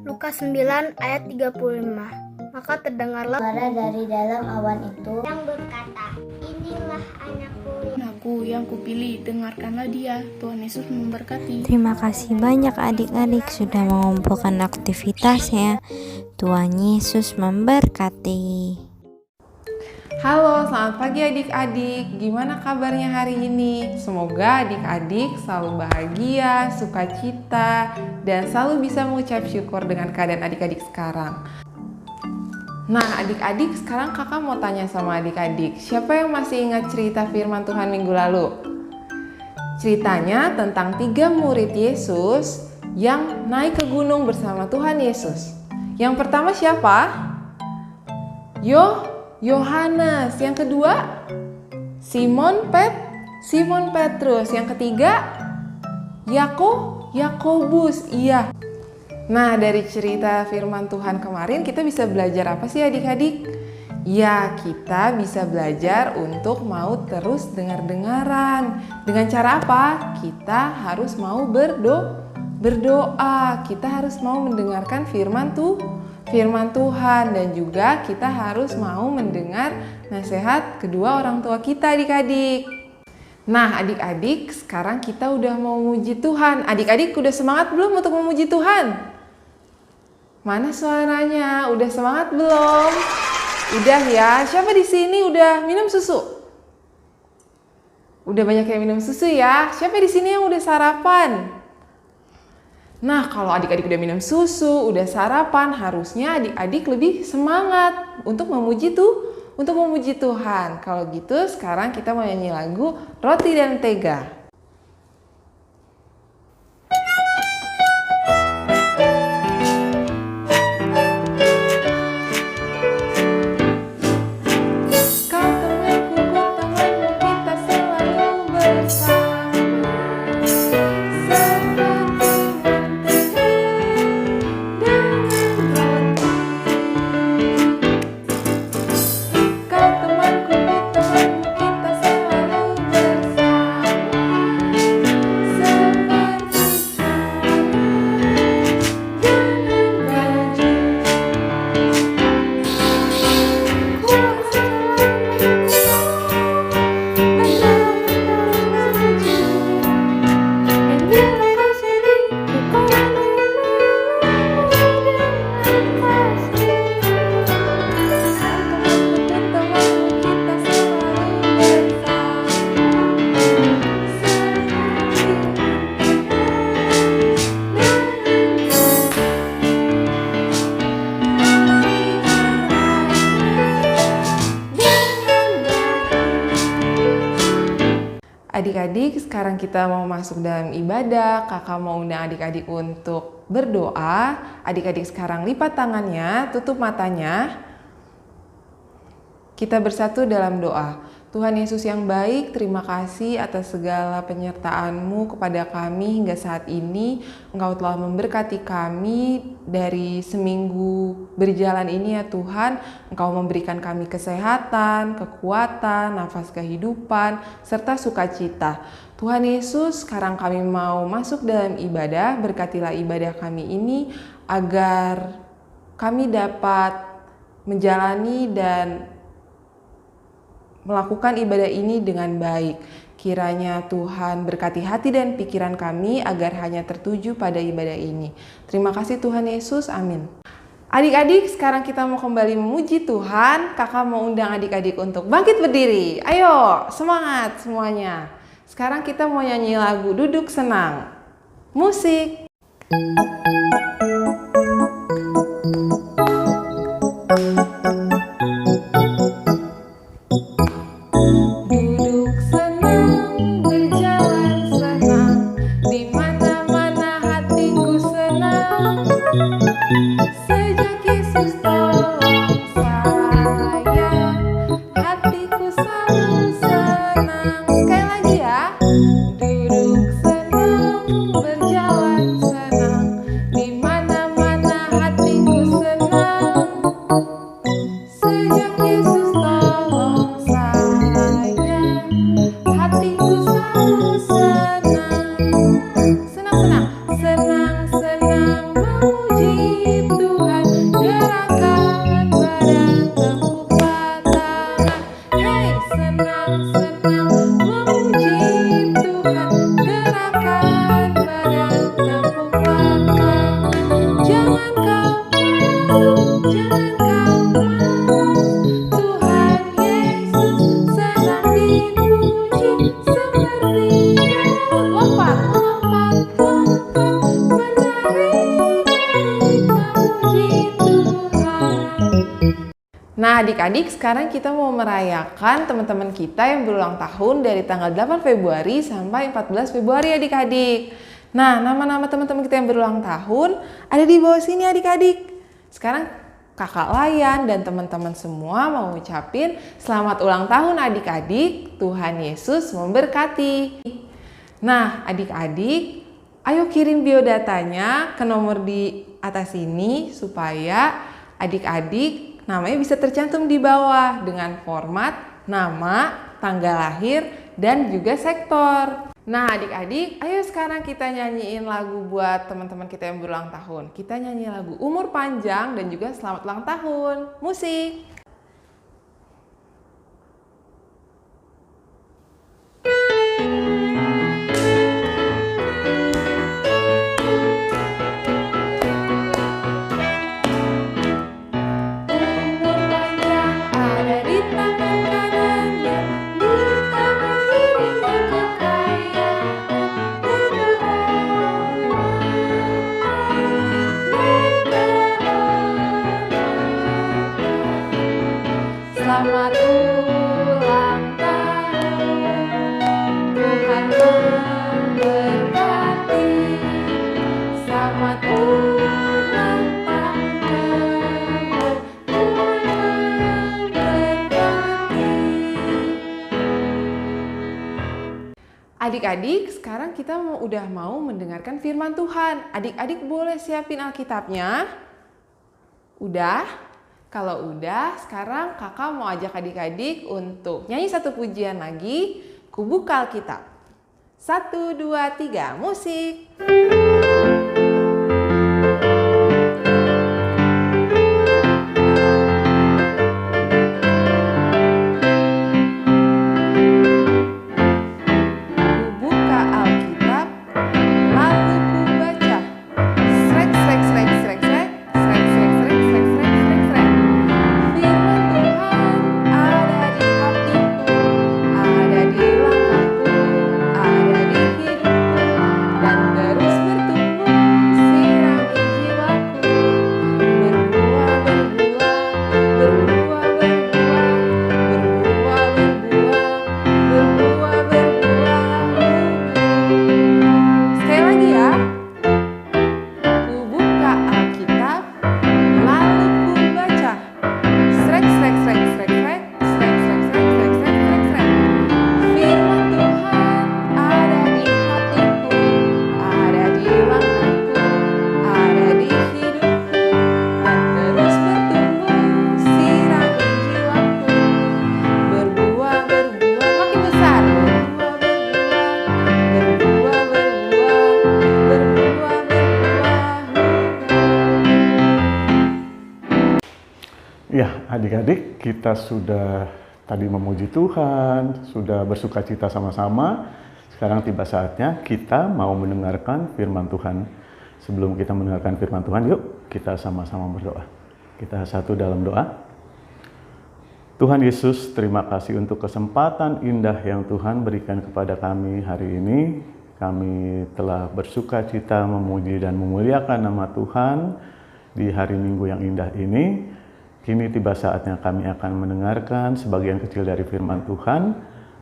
Lukas 9 ayat 35. Maka terdengarlah suara dari dalam awan itu yang berkata, "Inilah anakku yang kupilih, dengarkanlah dia." Tuhan Yesus memberkati. Terima kasih banyak adik-adik sudah mengumpulkan aktivitasnya. Tuhan Yesus memberkati. Halo, selamat pagi adik-adik. Gimana kabarnya hari ini? Semoga adik-adik selalu bahagia, sukacita, dan selalu bisa mengucap syukur dengan keadaan adik-adik sekarang. Nah, adik-adik, sekarang kakak mau tanya sama adik-adik, siapa yang masih ingat cerita firman Tuhan minggu lalu? Ceritanya tentang 3 murid Yesus yang naik ke gunung bersama Tuhan Yesus. Yang pertama siapa? Yohanes. Yang kedua Simon Petrus. Yang ketiga Yakobus. Iya. Nah, dari cerita firman Tuhan kemarin kita bisa belajar apa sih adik-adik? Ya, kita bisa belajar untuk mau terus dengar-dengaran. Dengan cara apa? Kita harus mau berdoa. Kita harus mau mendengarkan firman Tuhan, dan juga kita harus mau mendengar nasihat kedua orang tua kita adik-adik. Nah adik-adik, sekarang kita udah mau memuji Tuhan. Adik-adik udah semangat belum untuk memuji Tuhan? Mana suaranya? Udah semangat belum? Udah ya. Siapa di sini udah minum susu? Udah banyak yang minum susu ya. Siapa di sini yang udah sarapan? Nah, kalau adik-adik udah minum susu, udah sarapan, harusnya adik-adik lebih semangat untuk memuji Tuhan. Kalau gitu, sekarang kita mau nyanyi lagu Roti dan Mentega. Adik-adik, sekarang kita mau masuk dalam ibadah. Kakak mau undang adik-adik untuk berdoa. Adik-adik sekarang lipat tangannya, tutup matanya. Kita bersatu dalam doa. Tuhan Yesus yang baik, terima kasih atas segala penyertaan-Mu kepada kami hingga saat ini. Engkau telah memberkati kami dari seminggu berjalan ini ya Tuhan. Engkau memberikan kami kesehatan, kekuatan, nafas kehidupan, serta sukacita. Tuhan Yesus, sekarang kami mau masuk dalam ibadah. Berkatilah ibadah kami ini agar kami dapat menjalani dan melakukan ibadah ini dengan baik. Kiranya Tuhan berkati hati dan pikiran kami agar hanya tertuju pada ibadah ini. Terima kasih Tuhan Yesus, amin. Adik-adik, sekarang kita mau kembali memuji Tuhan. Kakak mau undang adik-adik untuk bangkit berdiri. Ayo, semangat semuanya. Sekarang kita mau nyanyi lagu Duduk Senang. Musik. Duduk senang, berjalan senang, di mana-mana hatiku senang. Sejak Yesus tolong saya, hatiku selalu senang. Sekali lagi ya. Duduk senang, berjalan senang, di mana-mana hatiku senang. Sejak Yesus tolong saya, hatiku selalu senang. Senang-senang, senang-senang memuji Nah adik-adik, sekarang kita mau merayakan teman-teman kita yang berulang tahun dari tanggal 8 Februari sampai 14 Februari adik-adik. Nah, nama-nama teman-teman kita yang berulang tahun ada di bawah sini adik-adik. Sekarang Kakak Layan dan teman-teman semua mau ucapin selamat ulang tahun adik-adik, Tuhan Yesus memberkati. Nah adik-adik, ayo kirim biodatanya ke nomor di atas ini supaya adik-adik namanya bisa tercantum di bawah dengan format nama, tanggal lahir, dan juga sektor. Nah adik-adik, ayo sekarang kita nyanyiin lagu buat teman-teman kita yang berulang tahun. Kita nyanyi lagu Umur Panjang dan juga Selamat Ulang Tahun. Musik! Selamat ulang tahun, Tuhan memberkati. Selamat ulang tahun, Tuhan memberkati. Adik-adik, sekarang kita udah mau mendengarkan firman Tuhan. Adik-adik boleh siapin Alkitabnya? Udah? Kalau udah, sekarang kakak mau ajak adik-adik untuk nyanyi satu pujian lagi. Ku buka Alkitab. 1, 2, 3, musik! Ya, adik-adik, kita sudah tadi memuji Tuhan, sudah bersuka cita sama-sama. Sekarang tiba saatnya kita mau mendengarkan firman Tuhan. Sebelum kita mendengarkan firman Tuhan, yuk kita sama-sama berdoa. Kita satu dalam doa. Tuhan Yesus, terima kasih untuk kesempatan indah yang Tuhan berikan kepada kami hari ini. Kami telah bersuka cita memuji dan memuliakan nama Tuhan di hari Minggu yang indah ini. Kini tiba saatnya kami akan mendengarkan sebagian kecil dari firman Tuhan.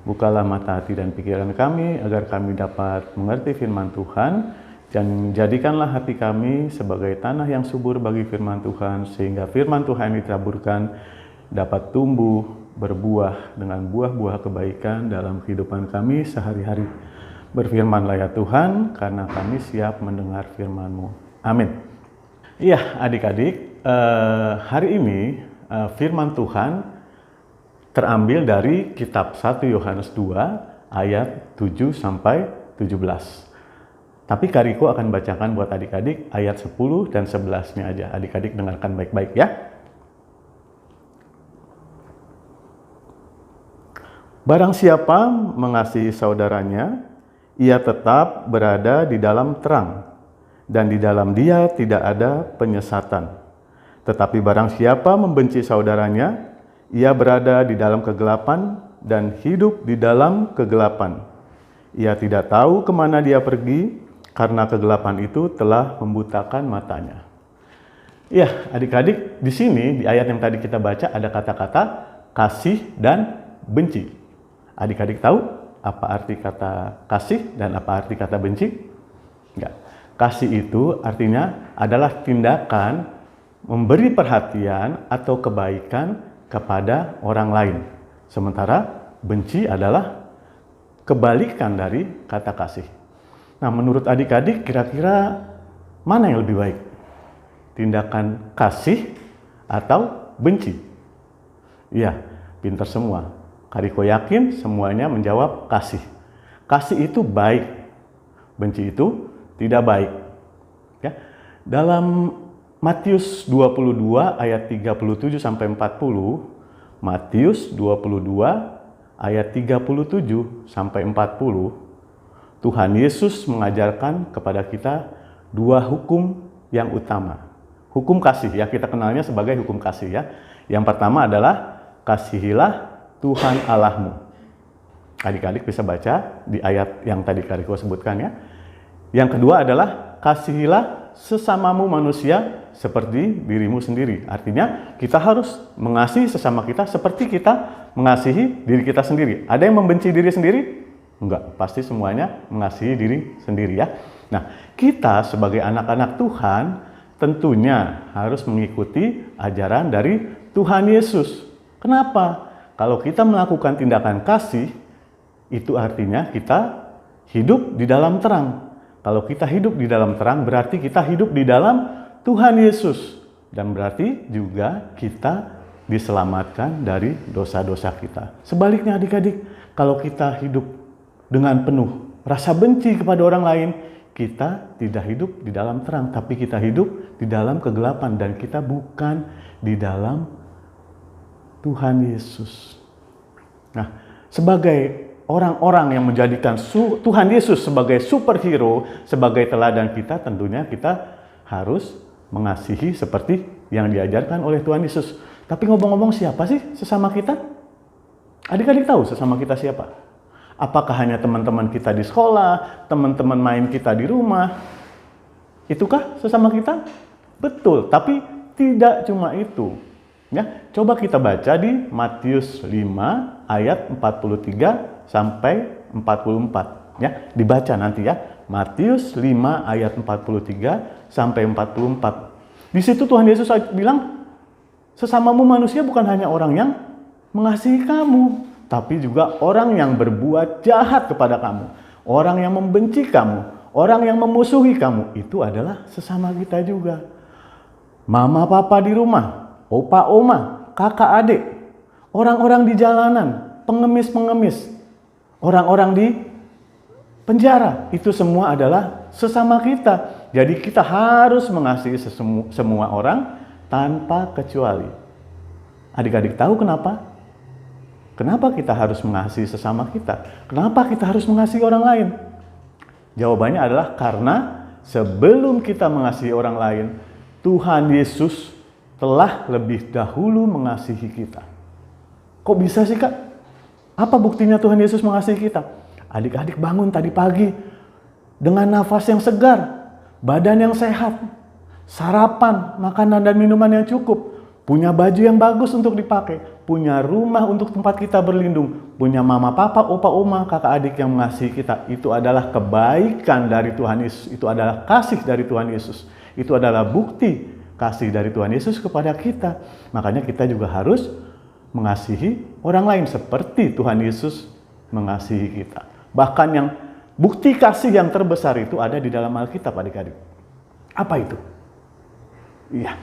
Bukalah mata hati dan pikiran kami agar kami dapat mengerti firman Tuhan. Dan jadikanlah hati kami sebagai tanah yang subur bagi firman Tuhan. Sehingga firman Tuhan yang ditaburkan dapat tumbuh, berbuah dengan buah-buah kebaikan dalam kehidupan kami sehari-hari. Berfirmanlah ya Tuhan, karena kami siap mendengar firman-Mu. Amin. Iya adik-adik, hari ini firman Tuhan terambil dari kitab 1 Yohanes 2 ayat 7 sampai 17. Tapi Kariko akan bacakan buat adik-adik ayat 10 dan 11-nya aja. Adik-adik dengarkan baik-baik ya. Barang siapa mengasihi saudaranya, ia tetap berada di dalam terang, dan di dalam dia tidak ada penyesatan. Tetapi barang siapa membenci saudaranya, ia berada di dalam kegelapan dan hidup di dalam kegelapan. Ia tidak tahu kemana dia pergi, karena kegelapan itu telah membutakan matanya. Ya, adik-adik, di sini di ayat yang tadi kita baca ada kata-kata kasih dan benci. Adik-adik tahu apa arti kata kasih dan apa arti kata benci? Enggak. Kasih itu artinya adalah tindakan memberi perhatian atau kebaikan kepada orang lain. Sementara benci adalah kebalikan dari kata kasih. Nah, menurut adik-adik kira-kira mana yang lebih baik? Tindakan kasih atau benci? Iya, pintar semua. Kariko yakin semuanya menjawab kasih. Kasih itu baik, benci itu tidak baik. Ya. Dalam Matius 22 ayat 37 sampai 40, Matius 22 ayat 37 sampai 40, Tuhan Yesus mengajarkan kepada kita dua hukum yang utama. Hukum kasih, ya kita kenalnya sebagai hukum kasih ya. Yang pertama adalah kasihilah Tuhan Allahmu. Adik-adik bisa baca di ayat yang tadi Kariko sebutkan ya. Yang kedua adalah kasihilah sesamamu manusia seperti dirimu sendiri. Artinya kita harus mengasihi sesama kita seperti kita mengasihi diri kita sendiri. Ada yang membenci diri sendiri? Enggak, pasti semuanya mengasihi diri sendiri ya. Nah, kita sebagai anak-anak Tuhan tentunya harus mengikuti ajaran dari Tuhan Yesus. Kenapa? Kalau kita melakukan tindakan kasih, itu artinya kita hidup di dalam terang. Kalau kita hidup di dalam terang, berarti kita hidup di dalam Tuhan Yesus. Dan berarti juga kita diselamatkan dari dosa-dosa kita. Sebaliknya adik-adik, kalau kita hidup dengan penuh rasa benci kepada orang lain, kita tidak hidup di dalam terang, tapi kita hidup di dalam kegelapan dan kita bukan di dalam Tuhan Yesus. Nah, sebagai orang-orang yang menjadikan Tuhan Yesus sebagai superhero, sebagai teladan kita, tentunya kita harus mengasihi seperti yang diajarkan oleh Tuhan Yesus. Tapi ngomong-ngomong, siapa sih sesama kita? Adik-adik tahu sesama kita siapa? Apakah hanya teman-teman kita di sekolah, teman-teman main kita di rumah? Itukah sesama kita? Betul, tapi tidak cuma itu. Ya, coba kita baca di Matius 5 ayat 43 sampai 44. Ya, dibaca nanti ya. Matius 5 ayat 43 sampai 44. Di situ Tuhan Yesus bilang, sesamamu manusia bukan hanya orang yang mengasihi kamu, tapi juga orang yang berbuat jahat kepada kamu, orang yang membenci kamu, orang yang memusuhi kamu, itu adalah sesama kita juga. Mama papa di rumah, opa oma, kakak adik, orang-orang di jalanan, pengemis-pengemis, orang-orang di penjara, itu semua adalah sesama kita. Jadi kita harus mengasihi semua orang tanpa kecuali. Adik-adik tahu kenapa? Kenapa kita harus mengasihi sesama kita? Kenapa kita harus mengasihi orang lain? Jawabannya adalah karena sebelum kita mengasihi orang lain, Tuhan Yesus telah lebih dahulu mengasihi kita. Kok bisa sih, Kak? Apa buktinya Tuhan Yesus mengasihi kita? Adik-adik bangun tadi pagi dengan nafas yang segar, badan yang sehat, sarapan, makanan dan minuman yang cukup, punya baju yang bagus untuk dipakai, punya rumah untuk tempat kita berlindung, punya mama, papa, opa, oma, kakak, adik yang mengasihi kita. Itu adalah kebaikan dari Tuhan Yesus. Itu adalah kasih dari Tuhan Yesus. Itu adalah bukti kasih dari Tuhan Yesus kepada kita. Makanya kita juga harus mengasihi orang lain seperti Tuhan Yesus mengasihi kita. Bahkan yang bukti kasih yang terbesar itu ada di dalam Alkitab, adik-adik. Apa itu? Iya.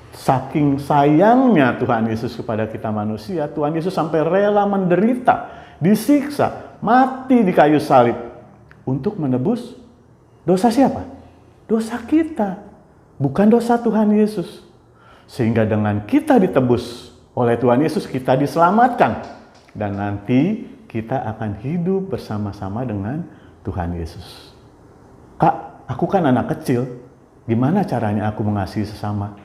Saking sayangnya Tuhan Yesus kepada kita manusia, Tuhan Yesus sampai rela menderita, disiksa, mati di kayu salib untuk menebus dosa siapa? Dosa kita, bukan dosa Tuhan Yesus. Sehingga dengan kita ditebus oleh Tuhan Yesus, kita diselamatkan. Dan nanti kita akan hidup bersama-sama dengan Tuhan Yesus. Kak, aku kan anak kecil, gimana caranya aku mengasihi sesama?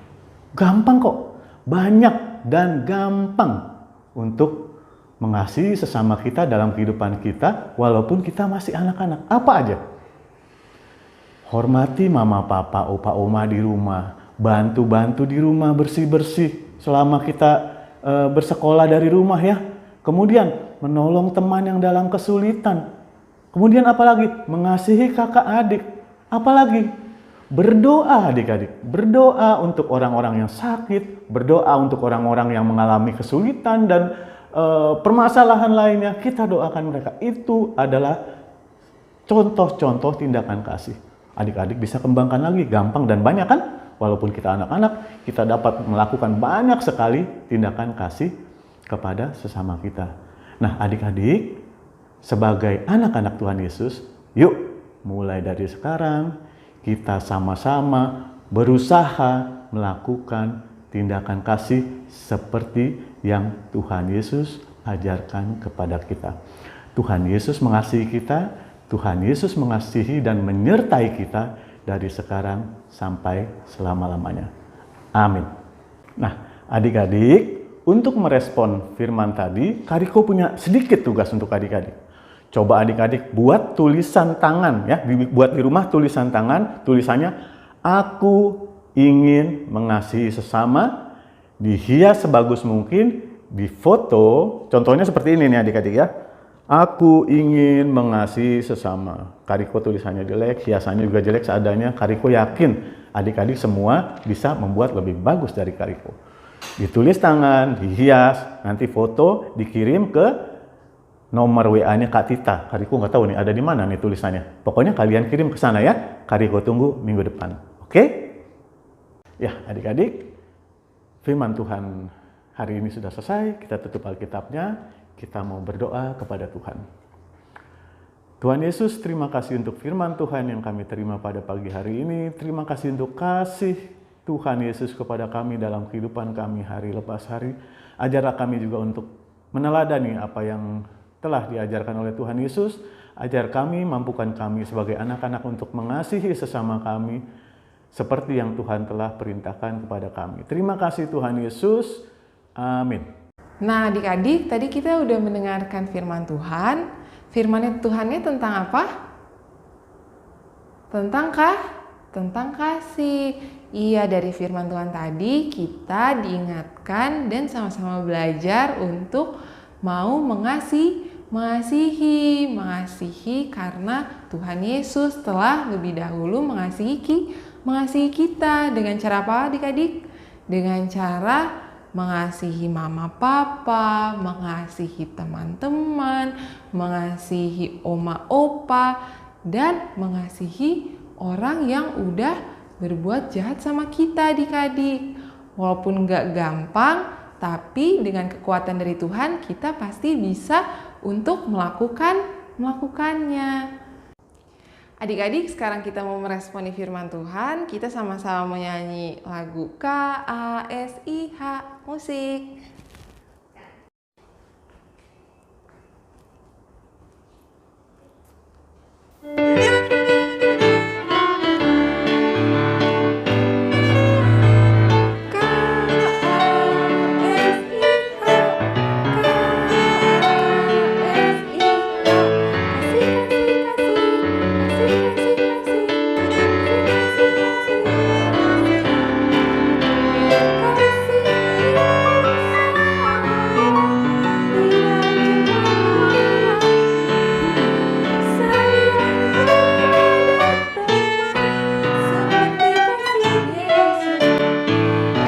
Gampang kok, banyak dan gampang untuk mengasihi sesama kita dalam kehidupan kita walaupun kita masih anak-anak. Apa aja? Hormati mama, papa, opa, oma di rumah. bantu-bantu di rumah, bersih-bersih selama kita bersekolah dari rumah ya. Kemudian menolong teman yang dalam kesulitan. Kemudian apalagi? Mengasihi kakak adik. Apalagi? Berdoa adik-adik. Berdoa untuk orang-orang yang sakit. Berdoa untuk orang-orang yang mengalami kesulitan dan permasalahan lainnya. Kita doakan mereka. Itu adalah contoh-contoh tindakan kasih. Adik-adik bisa kembangkan lagi. Gampang dan banyak kan? Walaupun kita anak-anak, kita dapat melakukan banyak sekali tindakan kasih kepada sesama kita. Nah, adik-adik, sebagai anak-anak Tuhan Yesus, yuk mulai dari sekarang kita sama-sama berusaha melakukan tindakan kasih seperti yang Tuhan Yesus ajarkan kepada kita. Tuhan Yesus mengasihi kita, Tuhan Yesus mengasihi dan menyertai kita dari sekarang sampai selama-lamanya. Amin. Nah, adik-adik, untuk merespon firman tadi, Kak Riko punya sedikit tugas untuk adik-adik. Coba adik-adik buat tulisan tangan ya, buat di rumah tulisan tangan, tulisannya aku ingin mengasihi sesama, dihias sebagus mungkin, difoto, contohnya seperti ini nih adik-adik ya. Aku ingin mengasihi sesama. Kak Riko tulisannya jelek, hiasannya juga jelek seadanya. Kak Riko yakin adik-adik semua bisa membuat lebih bagus dari Kak Riko. Ditulis tangan, dihias, nanti foto, dikirim ke nomor WA-nya Kak Tita. Kak Riko nggak tahu nih ada di mana nih tulisannya. Pokoknya kalian kirim ke sana ya. Kak Riko tunggu minggu depan. Oke? Ya adik-adik, firman Tuhan hari ini sudah selesai. Kita tutup Alkitabnya. Kita mau berdoa kepada Tuhan. Tuhan Yesus, terima kasih untuk firman Tuhan yang kami terima pada pagi hari ini. Terima kasih untuk kasih Tuhan Yesus kepada kami dalam kehidupan kami hari lepas hari. Ajarlah kami juga untuk meneladani apa yang telah diajarkan oleh Tuhan Yesus. Ajar kami, mampukan kami sebagai anak-anak untuk mengasihi sesama kami seperti yang Tuhan telah perintahkan kepada kami. Terima kasih Tuhan Yesus. Amin. Nah adik-adik, tadi kita udah mendengarkan firman Tuhan. Firman Tuhannya tentang apa? Tentang kasih. Iya, dari firman Tuhan tadi kita diingatkan dan sama-sama belajar untuk mau mengasihi karena Tuhan Yesus telah lebih dahulu mengasihi kita. Dengan cara apa adik-adik? Dengan cara mengasihi mama papa, mengasihi teman-teman, mengasihi oma opa, dan mengasihi orang yang udah berbuat jahat sama kita adik-adik. Walaupun gak gampang, tapi dengan kekuatan dari Tuhan kita pasti bisa untuk melakukannya. Adik-adik, sekarang kita mau meresponi firman Tuhan. Kita sama-sama menyanyi lagu KASIH, musik.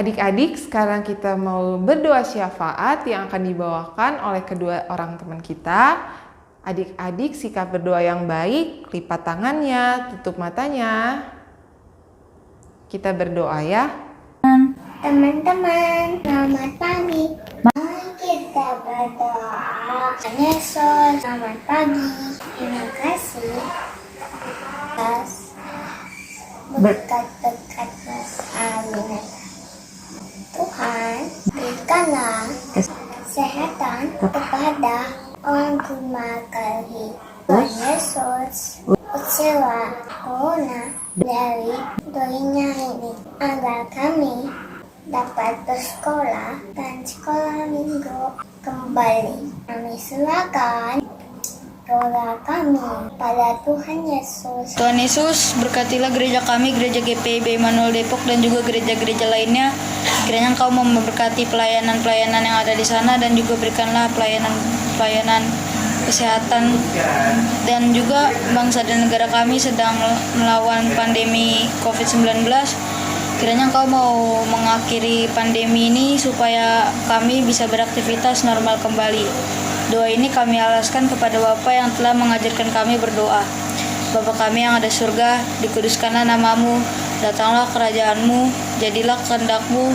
Adik-adik, sekarang kita mau berdoa syafaat yang akan dibawakan oleh kedua orang teman kita. Adik-adik, sikap berdoa yang baik, lipat tangannya, tutup matanya. Kita berdoa ya. Teman-teman, selamat pagi. Mari kita berdoa. Yesus, selamat pagi. Terima kasih atas berkat-berkat Amin. Tuhan, berikanlah kesehatan kepada orang rumah kami. Tuhan Yesus, usirlah corona dari dunia ini, agar kami dapat bersekolah dan sekolah minggu kembali. Kami serahkan doa kami pada Tuhan Yesus. Tuhan Yesus, berkatilah gereja kami, gereja GPIB Immanuel Depok dan juga gereja-gereja lainnya. Kiranya Engkau memberkati pelayanan-pelayanan yang ada di sana dan juga berikanlah pelayanan kesehatan, dan juga bangsa dan negara kami sedang melawan pandemi COVID-19. Kiranya Engkau mau mengakhiri pandemi ini supaya kami bisa beraktivitas normal kembali. Doa ini kami alaskan kepada Bapa yang telah mengajarkan kami berdoa. Bapa kami yang ada di surga, dikuduskanlah namamu, datanglah kerajaan-Mu, jadilah kehendak-Mu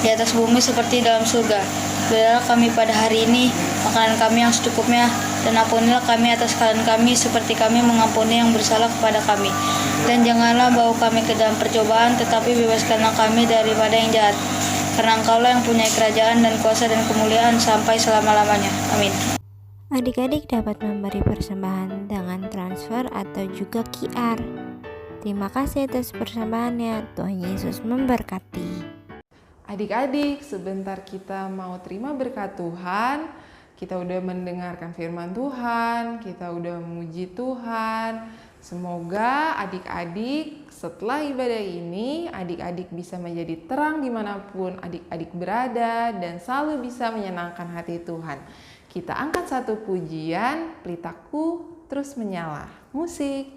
di atas bumi seperti dalam surga. Berilah kami pada hari ini makanan kami yang secukupnya, dan ampunilah kami atas kesalahan kami seperti kami mengampuni yang bersalah kepada kami. Dan janganlah bawa kami ke dalam percobaan, tetapi bebaskanlah kami daripada yang jahat. Karena Engkaulah yang punya kerajaan dan kuasa dan kemuliaan sampai selama-lamanya. Amin. Adik-adik dapat memberi persembahan dengan transfer atau juga QR. Terima kasih atas persembahannya. Tuhan Yesus memberkati. Adik-adik, sebentar kita mau terima berkat Tuhan. Kita udah mendengarkan firman Tuhan, kita udah memuji Tuhan. Semoga adik-adik setelah ibadah ini, adik-adik bisa menjadi terang dimanapun adik-adik berada dan selalu bisa menyenangkan hati Tuhan. Kita angkat satu pujian, Pelitaku Terus Menyala. Musik.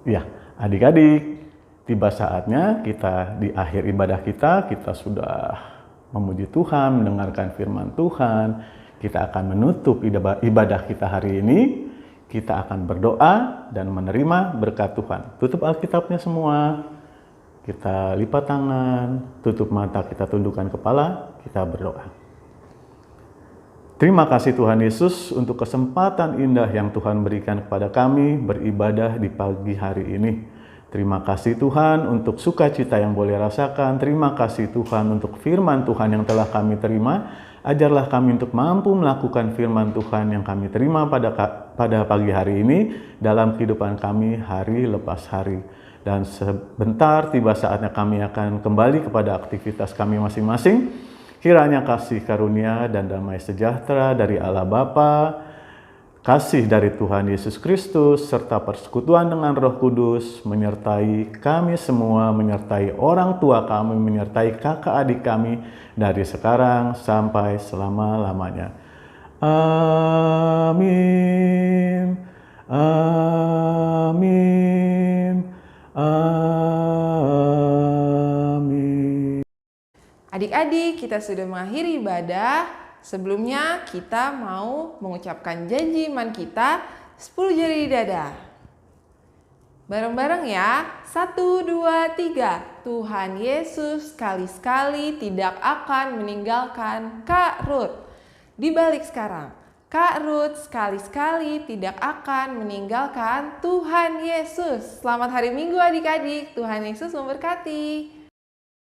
Ya, adik-adik, tiba saatnya kita di akhir ibadah kita sudah memuji Tuhan, mendengarkan firman Tuhan. Kita akan menutup ibadah kita hari ini. Kita akan berdoa dan menerima berkat Tuhan. Tutup Alkitabnya semua. Kita lipat tangan, tutup mata, kita tundukkan kepala, kita berdoa. Terima kasih Tuhan Yesus untuk kesempatan indah yang Tuhan berikan kepada kami beribadah di pagi hari ini. Terima kasih Tuhan untuk sukacita yang boleh rasakan. Terima kasih Tuhan untuk firman Tuhan yang telah kami terima. Ajarlah kami untuk mampu melakukan firman Tuhan yang kami terima pada pagi hari ini dalam kehidupan kami hari lepas hari. Dan sebentar tiba saatnya kami akan kembali kepada aktivitas kami masing-masing. Kiranya kasih karunia dan damai sejahtera dari Allah Bapa, kasih dari Tuhan Yesus Kristus, serta persekutuan dengan Roh Kudus menyertai kami semua, menyertai orang tua kami, menyertai kakak adik kami dari sekarang sampai selama-lamanya. Amin. Amin. Amin. Adik-adik, kita sudah mengakhiri ibadah. Sebelumnya kita mau mengucapkan janji iman kita 10 jari di dada. Bareng-bareng ya. 1, 2, 3. Tuhan Yesus sekali-sekali tidak akan meninggalkan Kak Ruth. Dibalik sekarang. Kak Ruth sekali-sekali tidak akan meninggalkan Tuhan Yesus. Selamat hari Minggu adik-adik. Tuhan Yesus memberkati.